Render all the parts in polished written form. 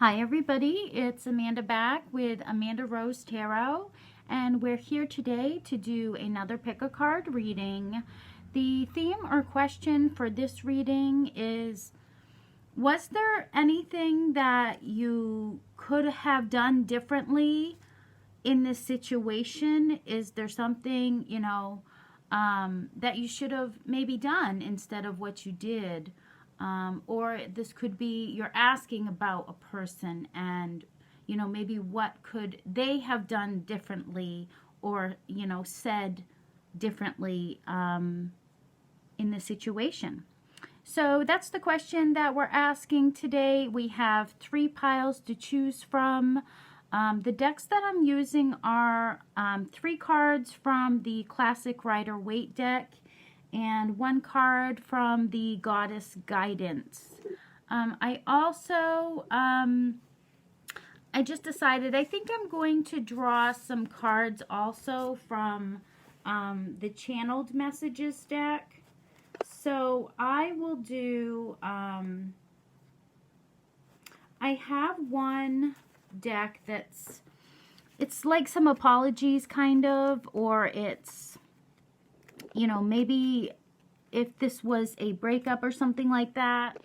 Hi everybody, it's Amanda back with Amandarosetarot, and we're here today to do another pick a card reading. The theme or question for this reading is, was there anything that you could have done differently in this situation? Is there something, that you should have maybe done instead of what you did? Or this could be you're asking about a person and, maybe what could they have done differently or, said differently in the situation. So that's the question that we're asking today. We have 3 piles to choose from. The decks that I'm using are 3 cards from the classic Rider Waite Deck and 1 card from the Goddess Guidance. I also, I just decided, I think I'm going to draw some cards also from the Channeled Messages deck. So I will do, I have one deck it's like some apologies kind of, or it's, maybe if this was a breakup or something like that.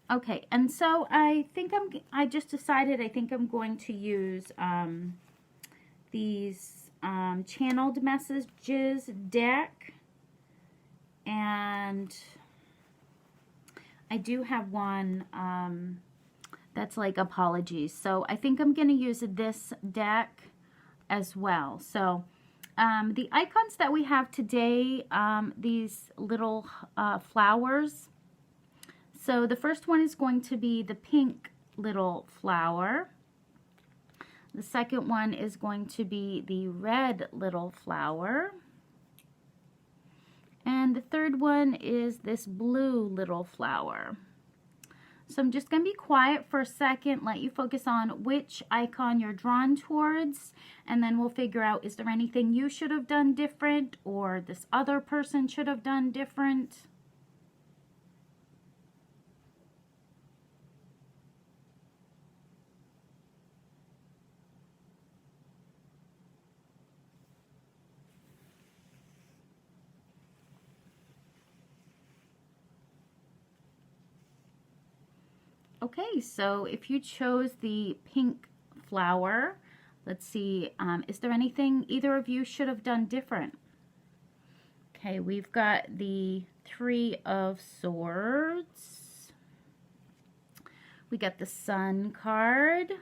Okay, and so I just decided I think I'm going to use these Channeled Messages deck, and I do have one that's like apologies. So I think I'm going to use this deck as well. So the icons that we have today, these little flowers. So the first one is going to be the pink little flower. The second one is going to be the red little flower. And the third one is this blue little flower. So I'm just going to be quiet for a second, let you focus on which icon you're drawn towards, and then we'll figure out, is there anything you should have done different or this other person should have done different? Okay, so if you chose the pink flower, let's see, is there anything either of you should have done different? Okay, we've got the 3 of Swords. We got the Sun card.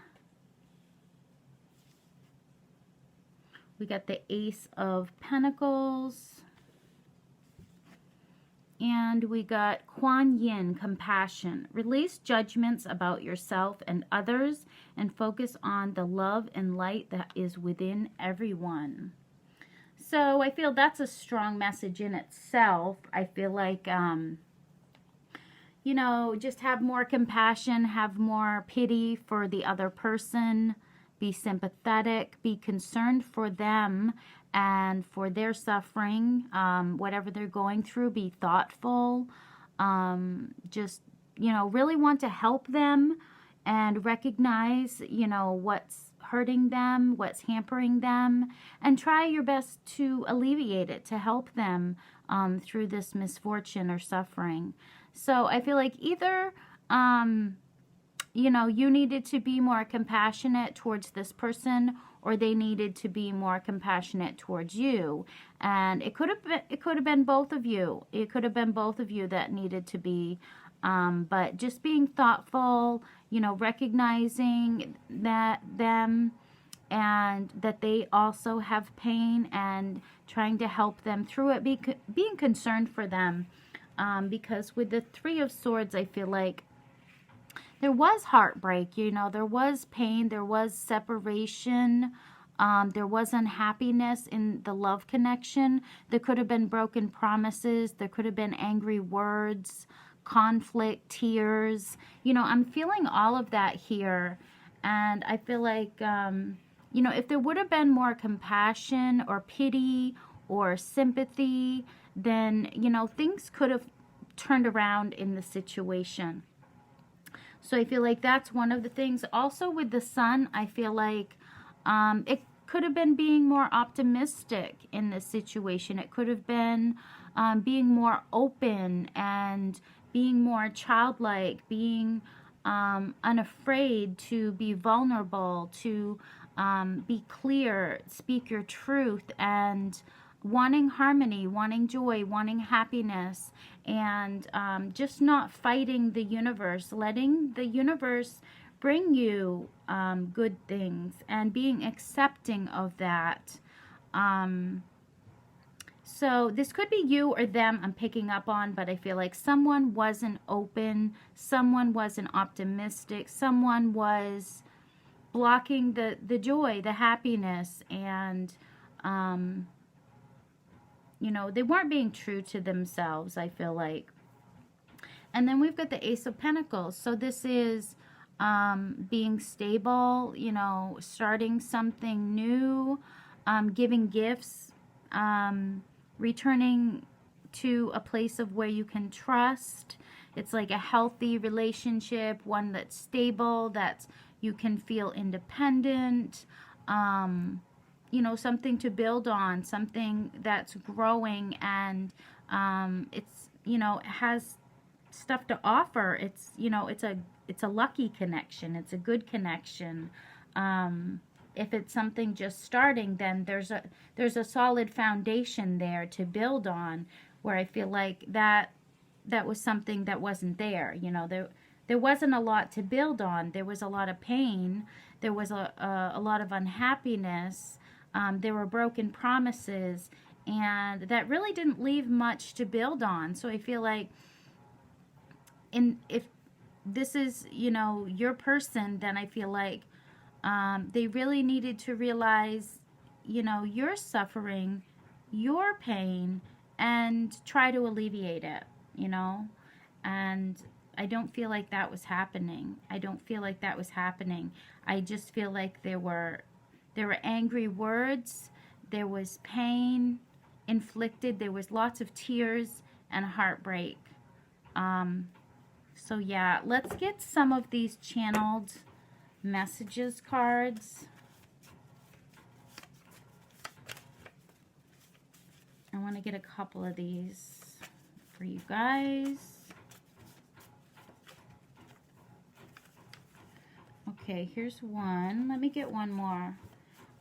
We got the Ace of Pentacles. And we got Kuan Yin, compassion. Release judgments about yourself and others and focus on the love and light that is within everyone. So I feel that's a strong message in itself. I feel like, just have more compassion, have more pity for the other person, be sympathetic, be concerned for them and for their suffering, whatever they're going through, be thoughtful, just, really want to help them and recognize, what's hurting them, what's hampering them, and try your best to alleviate it, to help them through this misfortune or suffering. So I feel like either, you needed to be more compassionate towards this person, or they needed to be more compassionate towards you. And it could have been both of you. It could have been both of you that needed to be, but just being thoughtful, recognizing that them and that they also have pain and trying to help them through it, being concerned for them. Because with the 3 of Swords, I feel like there was heartbreak, there was pain, there was separation, there was unhappiness in the love connection. There could have been broken promises, there could have been angry words, conflict, tears. I'm feeling all of that here, and I feel like, if there would have been more compassion or pity or sympathy, then, things could have turned around in the situation. So I feel like that's one of the things. Also with the Sun, I feel like it could have been being more optimistic in this situation. It could have been being more open and being more childlike, being unafraid to be vulnerable, to be clear, speak your truth, and wanting harmony, wanting joy, wanting happiness, and just not fighting the universe, letting the universe bring you good things and being accepting of that. So this could be you or them I'm picking up on, but I feel like someone wasn't open, someone wasn't optimistic, someone was blocking the joy, the happiness, and you know, they weren't being true to themselves, I feel like. And then we've got the Ace of Pentacles. So this is being stable, you know, starting something new, giving gifts, returning to a place of where you can trust. It's like a healthy relationship, one that's stable, that you can feel independent, you know, something to build on, something that's growing, and it's, you know, it has stuff to offer. It's, you know, it's a lucky connection. It's a good connection. If it's something just starting, then there's a solid foundation there to build on, where I feel like that was something that wasn't there. You know, there wasn't a lot to build on. There was a lot of pain. There was a lot of unhappiness. There were broken promises, and that really didn't leave much to build on. So I feel like if this is, you know, your person, then I feel like they really needed to realize, you know, your suffering, your pain, and try to alleviate it, you know. And I don't feel like that was happening. I don't feel like that was happening. I just feel like there were angry words, there was pain inflicted, there was lots of tears and heartbreak. So yeah, let's get some of these channeled messages cards. I want to get a couple of these for you guys. Okay, here's one. Let me get one more.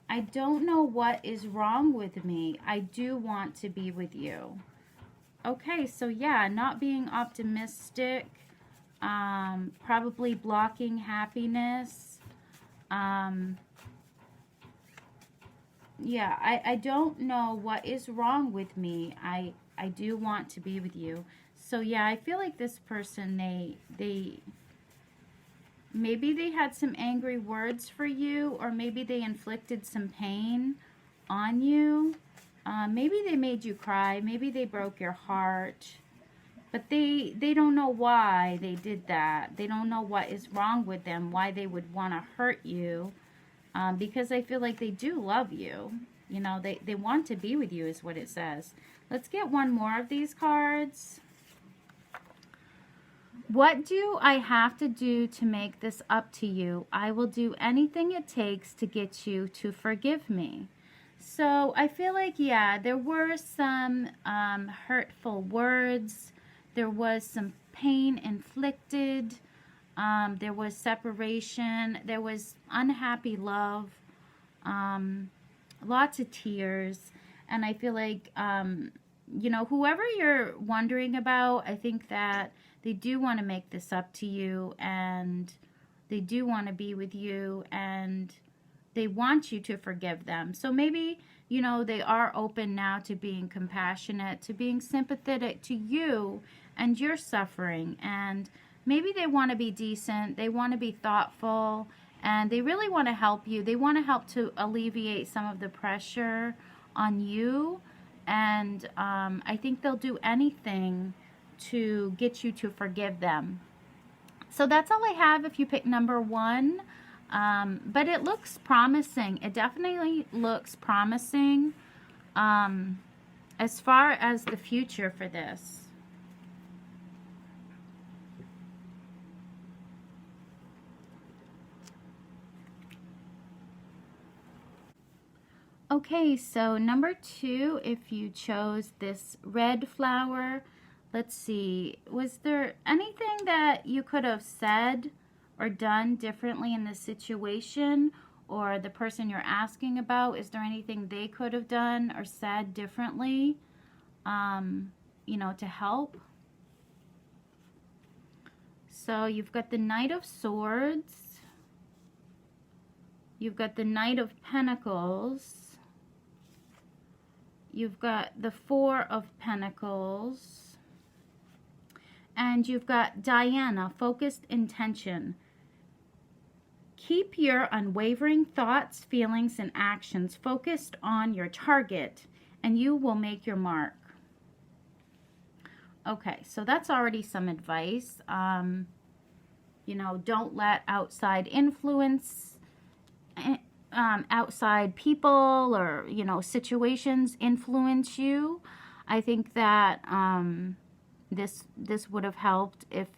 I don't know what is wrong with me. I do want to be with you. Okay, so yeah, not being optimistic, probably blocking happiness. Yeah, I don't know what is wrong with me. I do want to be with you. So yeah, I feel like this person, they maybe they had some angry words for you, or maybe they inflicted some pain on you. Maybe they made you cry. Maybe they broke your heart. But they don't know why they did that. They don't know what is wrong with them, why they would want to hurt you. Because I feel like they do love you. You know, they want to be with you is what it says. Let's get one more of these cards. What do I have to do to make this up to you? I will do anything it takes to get you to forgive me. So I feel like, yeah, there were some hurtful words. There was some pain inflicted. There was separation. There was unhappy love. Lots of tears. And I feel like, you know, whoever you're wondering about, I think that they do want to make this up to you, and they do want to be with you, and they want you to forgive them. So maybe, you know, they are open now to being compassionate, to being sympathetic to you and your suffering. And maybe they want to be decent, they want to be thoughtful, and they really want to help you. They want to help to alleviate some of the pressure on you. And I think they'll do anything to get you to forgive them. So that's all I have if you pick number 1. But it looks promising. It definitely looks promising as far as the future for this. Okay, so number 2, if you chose this red flower, let's see, was there anything that you could have said or done differently in this situation, or the person you're asking about, is there anything they could have done or said differently, you know, to help? So you've got the Knight of Swords, you've got the Knight of Pentacles, you've got the Four of Pentacles, and you've got Diana, focused intention. Keep your unwavering thoughts, feelings, and actions focused on your target, and you will make your mark. Okay, so that's already some advice. You know, don't let outside influence, outside people or, you know, situations influence you. I think that this would have helped if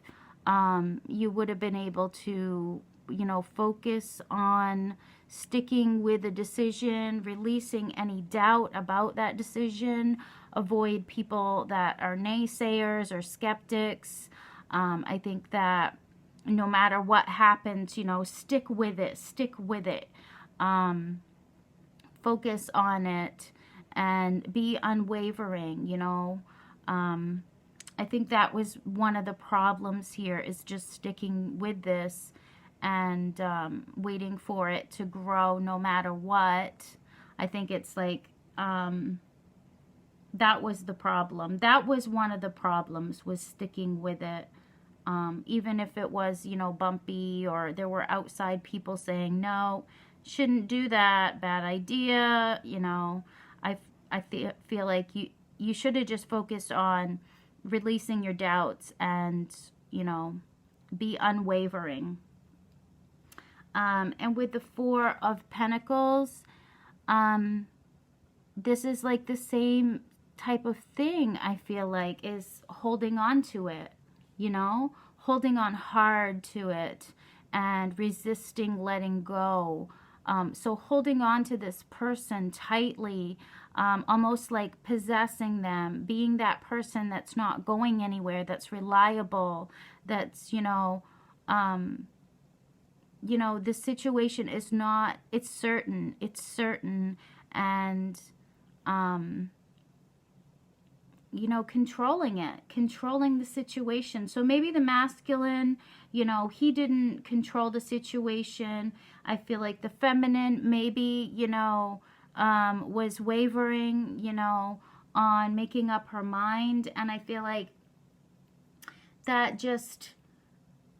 you would have been able to, you know, focus on sticking with a decision, releasing any doubt about that decision, avoid people that are naysayers or skeptics. I think that no matter what happens, you know, stick with it, focus on it and be unwavering, you know. I think that was one of the problems here, is just sticking with this and waiting for it to grow no matter what. I think it's like that was the problem. That was one of the problems, was sticking with it. Even if it was, you know, bumpy, or there were outside people saying, no, shouldn't do that, bad idea, you know, I feel like you should have just focused on releasing your doubts and, you know, be unwavering. And with the Four of Pentacles, this is like the same type of thing, I feel like, is holding on to it, you know, holding on hard to it and resisting letting go. So holding on to this person tightly, almost like possessing them, being that person that's not going anywhere, that's reliable, that's, you know, the situation is not, it's certain, and, you know, controlling the situation. So maybe the masculine, you know, he didn't control the situation. I feel like the feminine maybe, you know, was wavering, you know, on making up her mind. And I feel like that just,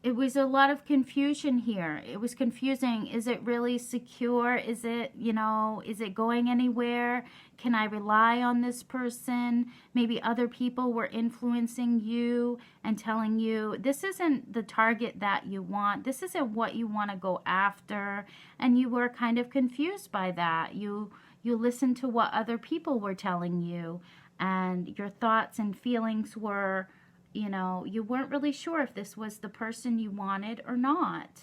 it was a lot of confusion here. It was confusing. Is it really secure? Is it, you know, is it going anywhere? Can I rely on this person? Maybe other people were influencing you and telling you, this isn't the target that you want. This isn't what you want to go after. And you were kind of confused by that. You listened to what other people were telling you, and your thoughts and feelings were, you know, you weren't really sure if this was the person you wanted or not.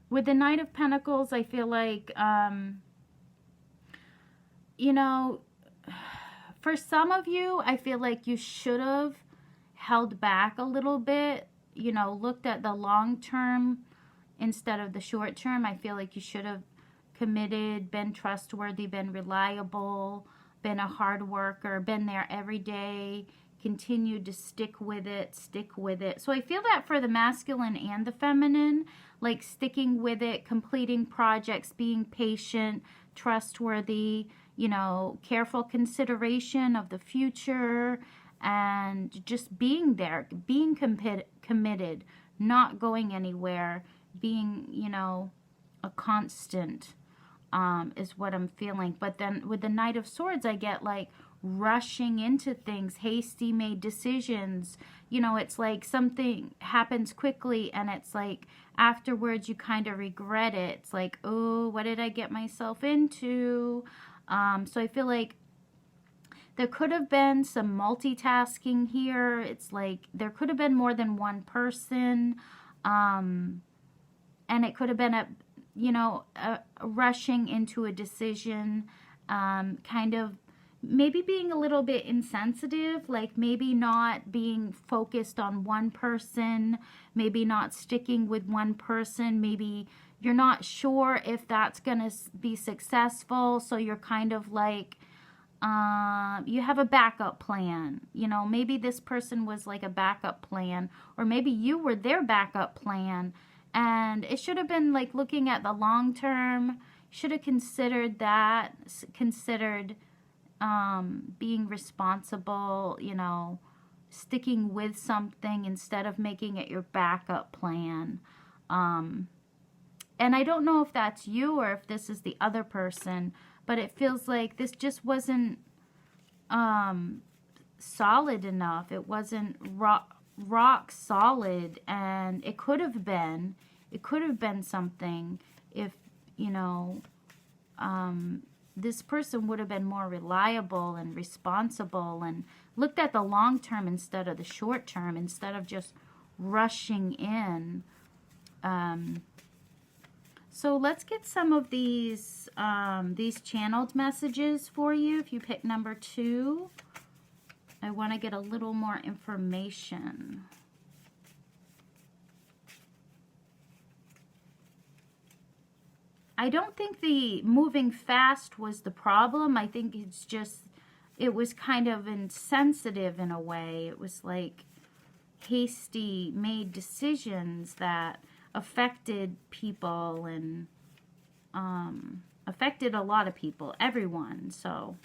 With the Knight of Pentacles, I feel like, you know, for some of you, I feel like you should have held back a little bit, you know, looked at the long term instead of the short term. I feel like you should have committed, been trustworthy, been reliable, been a hard worker, been there every day, continued to stick with it. So I feel that for the masculine and the feminine, like sticking with it, completing projects, being patient, trustworthy, you know, careful consideration of the future, and just being there, being committed, not going anywhere, being, you know, a constant, is what I'm feeling. But then with the Knight of Swords, I get like rushing into things, hasty made decisions. You know, it's like something happens quickly and it's like afterwards you kind of regret it. It's like, oh, what did I get myself into? So I feel like there could have been some multitasking here. It's like there could have been more than one person. And it could have been you know, rushing into a decision, kind of maybe being a little bit insensitive, like maybe not being focused on one person, maybe not sticking with one person, maybe you're not sure if that's going to be successful, so you're kind of like, you have a backup plan. You know, maybe this person was like a backup plan, or maybe you were their backup plan, and it should have been like looking at the long term. Should have considered that, considered being responsible, you know, sticking with something instead of making it your backup plan. And I don't know if that's you or if this is the other person, but it feels like this just wasn't solid enough. It wasn't rock solid, and it could have been something if, you know, this person would have been more reliable and responsible and looked at the long term instead of the short term, instead of just rushing in. So let's get some of these channeled messages for you. If you pick number 2, I want to get a little more information. I don't think the moving fast was the problem. I think it's just, it was kind of insensitive in a way. It was like hasty made decisions that affected people and affected a lot of people, everyone. So,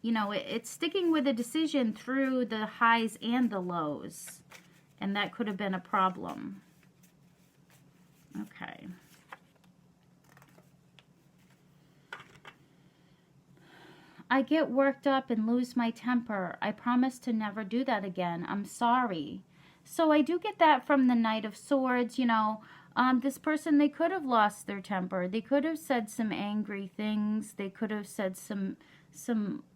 you know, it's sticking with a decision through the highs and the lows, and that could have been a problem. Okay. I get worked up and lose my temper. I promise to never do that again. I'm sorry. So I do get that from the Knight of Swords. You know, this person, they could have lost their temper. They could have said some angry things. They could have said some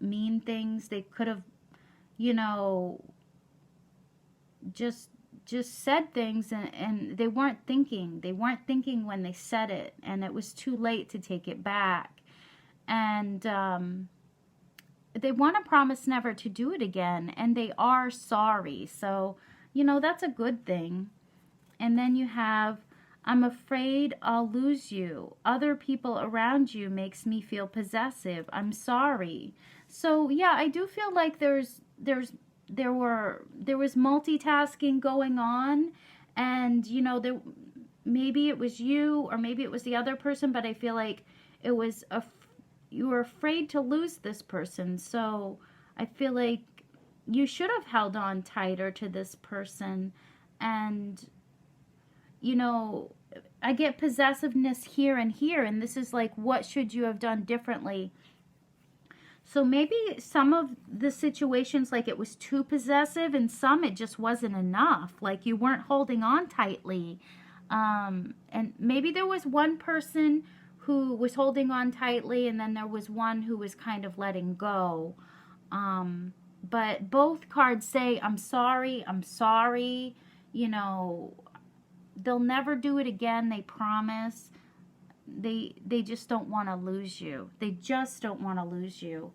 mean things. They could have, you know, just said things, and they weren't thinking. They weren't thinking when they said it, and it was too late to take it back. And they want to promise never to do it again, and they are sorry. So, you know, that's a good thing. And then you have, I'm afraid I'll lose you. Other people around you makes me feel possessive. I'm sorry. So, yeah, I do feel like there was multitasking going on, and, you know, maybe it was you or maybe it was the other person, but I feel like it was you were afraid to lose this person. So I feel like you should have held on tighter to this person. And, you know, I get possessiveness here and here, and this is like, what should you have done differently? So maybe some of the situations, like it was too possessive, and some it just wasn't enough. Like you weren't holding on tightly. And maybe there was one person who was holding on tightly, and then there was one who was kind of letting go. But both cards say, I'm sorry, you know, they'll never do it again, they promise. They just don't want to lose you. They just don't want to lose you.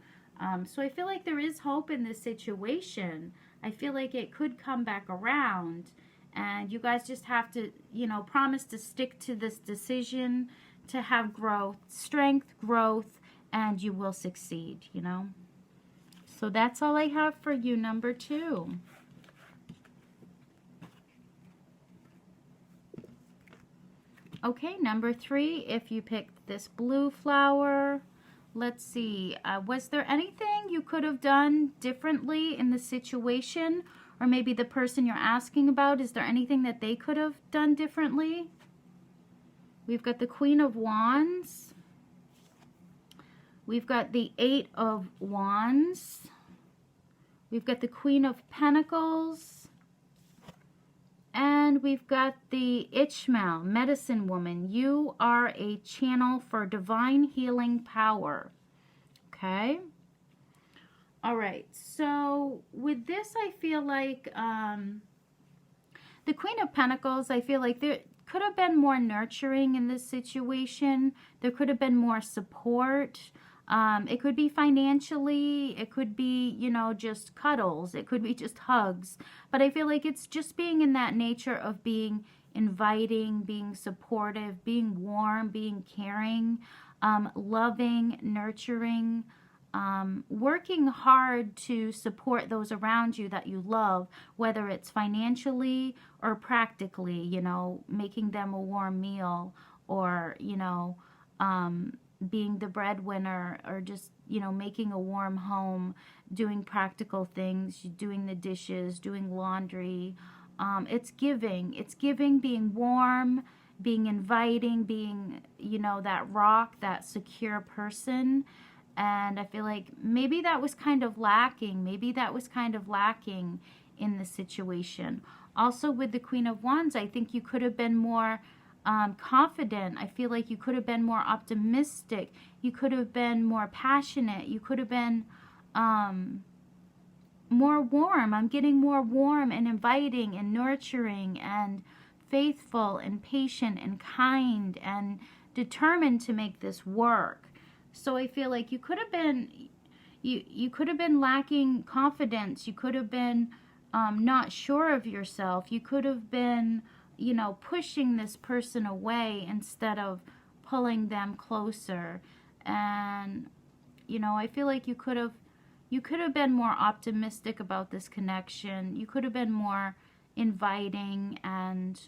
So I feel like there is hope in this situation. I feel like it could come back around, and you guys just have to, you know, promise to stick to this decision, to have growth, strength, growth, and you will succeed, you know. So that's all I have for you, number 2. Okay, number 3, if you picked this blue flower, let's see, was there anything you could have done differently in the situation? Or maybe the person you're asking about, is there anything that they could have done differently? We've got the Queen of Wands. We've got the 8 of Wands. We've got the Queen of Pentacles. And we've got the Ishmael, Medicine Woman. You are a channel for divine healing power. Okay? All right. So with this, I feel like the Queen of Pentacles, I feel like could have been more nurturing in this situation. There could have been more support. It could be financially, it could be, you know, just cuddles, it could be just hugs. But I feel like it's just being in that nature of being inviting, being supportive, being warm, being caring, loving, nurturing, working hard to support those around you that you love, whether it's financially or practically, you know, making them a warm meal, or, you know, being the breadwinner, or just, you know, making a warm home, doing practical things, doing the dishes, doing laundry. It's giving, being warm, being inviting, being, you know, that rock, that secure person. And I feel like maybe that was kind of lacking. Maybe that was kind of lacking in the situation. Also with the Queen of Wands, I think you could have been more confident. I feel like you could have been more optimistic. You could have been more passionate. You could have been more warm. I'm getting more warm and inviting and nurturing and faithful and patient and kind and determined to make this work. So I feel like you could have been you could have been lacking confidence. You could have been not sure of yourself. You could have been, you know, pushing this person away instead of pulling them closer. And, you know, I feel like you could have been more optimistic about this connection. You could have been more inviting and,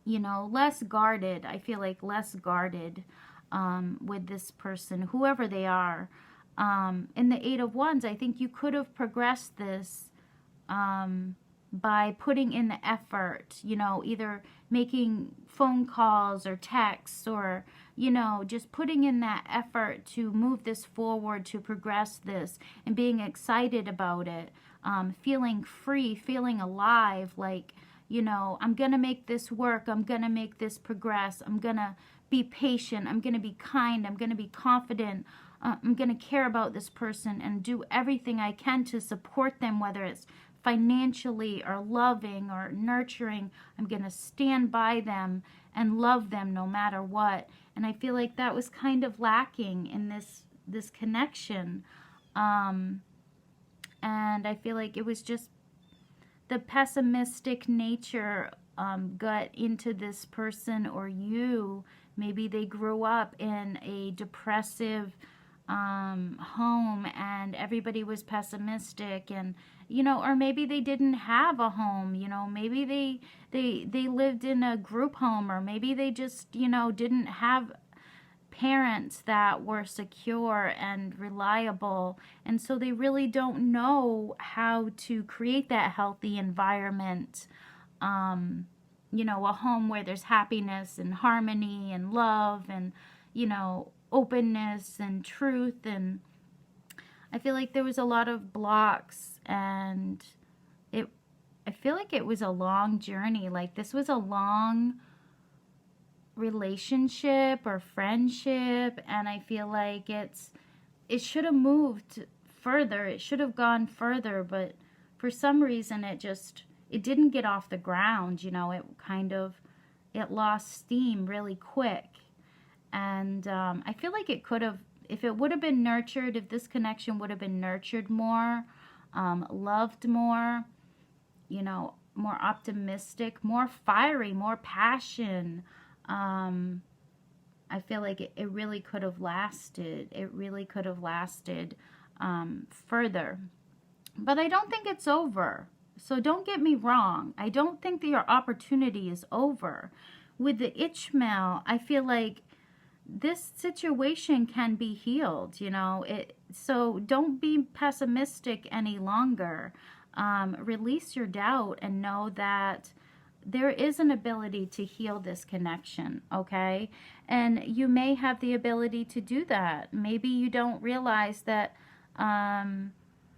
you know, less guarded. I feel like less guarded with this person, whoever they are. In the Eight of Wands, I think you could have progressed this by putting in the effort, you know, either making phone calls or texts, or, you know, just putting in that effort to move this forward, to progress this, and being excited about it, feeling free, feeling alive, like, you know, I'm going to make this work, I'm going to make this progress, I'm going to be patient, I'm going to be kind, I'm going to be confident, I'm going to care about this person and do everything I can to support them, whether it's financially or loving or nurturing. I'm going to stand by them and love them no matter what. And I feel like that was kind of lacking in this connection. And I feel like it was just the pessimistic nature got into this person or you. Maybe they grew up in a depressive home and everybody was pessimistic, and, you know, or maybe they didn't have a home, you know, maybe they lived in a group home, or maybe they just, you know, didn't have parents that were secure and reliable, and so they really don't know how to create that healthy environment, you know, a home where there's happiness and harmony and love and, you know, openness and truth. And I feel like there was a lot of blocks, and I feel like it was a long journey. Like, this was a long relationship or friendship, and I feel like it should have moved further. It should have gone further, but for some reason it didn't get off the ground, you know. It lost steam really quick. And I feel like it could have, if it would have been nurtured, if this connection would have been nurtured more, loved more, you know, more optimistic, more fiery, more passion, I feel like it really could have lasted. It really could have lasted further. But I don't think it's over. So don't get me wrong. I don't think that your opportunity is over. With the Ishmael, I feel like this situation can be healed, you know. So don't be pessimistic any longer. Release your doubt and know that there is an ability to heal this connection, okay? And you may have the ability to do that. Maybe you don't realize that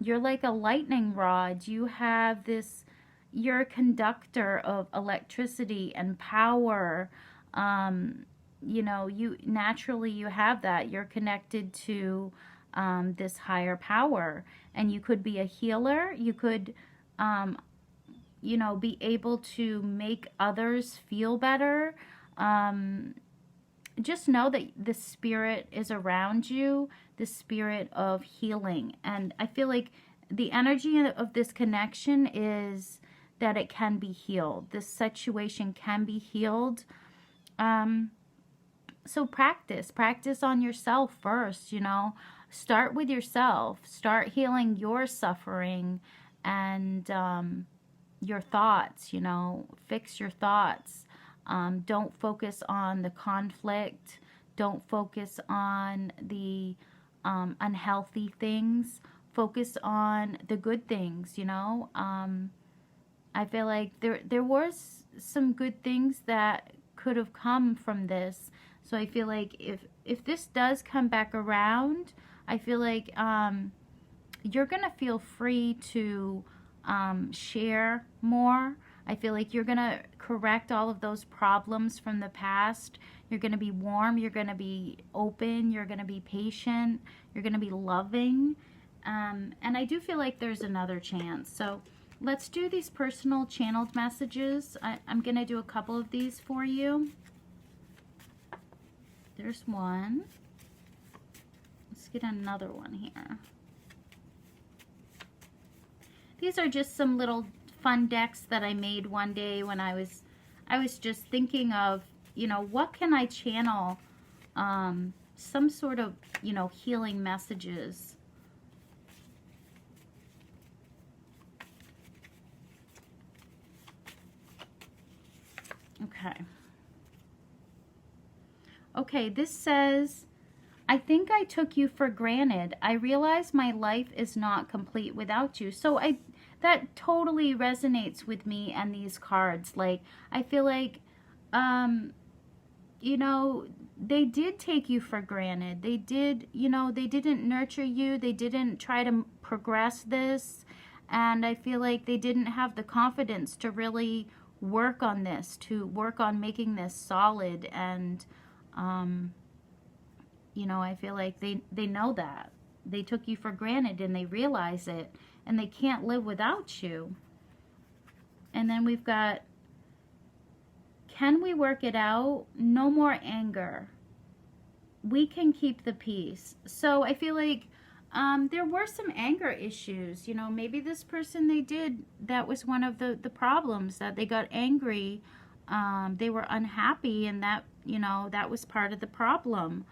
you're like a lightning rod. You have this, you're a conductor of electricity and power. You know, you have that. You're connected to this higher power, and you could be a healer. You could you know, be able to make others feel better. Just know that the spirit is around you, the spirit of healing. And I feel like the energy of this connection is that it can be healed. This situation can be healed. So practice on yourself first, you know. Start with yourself. Start healing your suffering and your thoughts, you know. Fix your thoughts. Don't focus on the conflict. Don't focus on the unhealthy things. Focus on the good things, you know. I feel like there was some good things that could have come from this. So I feel like if this does come back around, I feel like you're going to feel free to share more. I feel like you're going to correct all of those problems from the past. You're going to be warm. You're going to be open. You're going to be patient. You're going to be loving. And I do feel like there's another chance. So let's do these personal channeled messages. I'm going to do a couple of these for you. There's one. Let's get another one here. These are just some little fun decks that I made one day when I was just thinking of, you know, what can I channel, some sort of, you know, healing messages. Okay. Okay, this says, I think I took you for granted. I realize my life is not complete without you. So that totally resonates with me and these cards. Like, I feel like, you know, they did take you for granted. They did, you know, they didn't nurture you. They didn't try to progress this. And I feel like they didn't have the confidence to really work on this, to work on making this solid. And, you know, I feel like they know that. They took you for granted and they realize it. And they can't live without you. And then we've got, can we work it out? No more anger. We can keep the peace. So I feel like there were some anger issues. You know, maybe this person that was one of the problems, that they got angry. They were unhappy, and that, you know, that was part of the problem.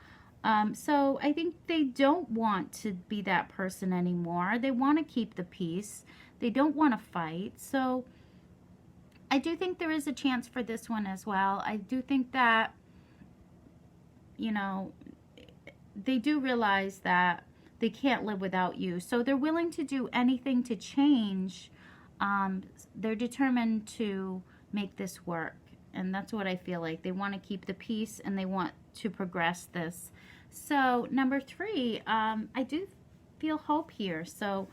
So I think they don't want to be that person anymore. They want to keep the peace. They don't want to fight. So I do think there is a chance for this one as well. I do think that, you know, they do realize that they can't live without you. So they're willing to do anything to change. They're determined to make this work. And that's what I feel like. They want to keep the peace and they want to progress this. So number 3, I do feel hope here. So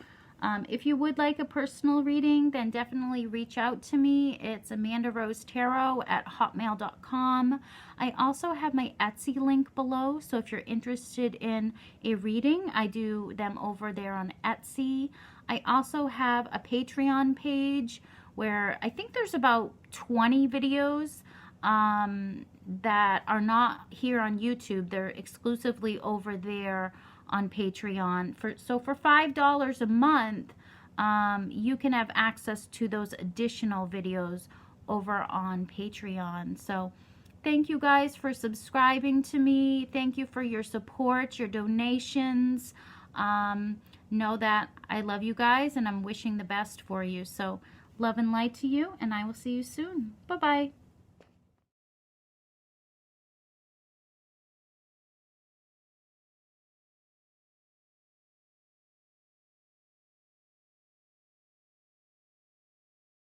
if you would like a personal reading, then definitely reach out to me. It's Amandarosetarot@hotmail.com. I also have my Etsy link below. So if you're interested in a reading, I do them over there on Etsy. I also have a Patreon page where I think there's about 20 videos that are not here on YouTube. They're exclusively over there on Patreon. So for $5 a month, you can have access to those additional videos over on Patreon. So thank you guys for subscribing to me. Thank you for your support, your donations. Know that I love you guys and I'm wishing the best for you. So love and light to you, and I will see you soon. Bye-bye.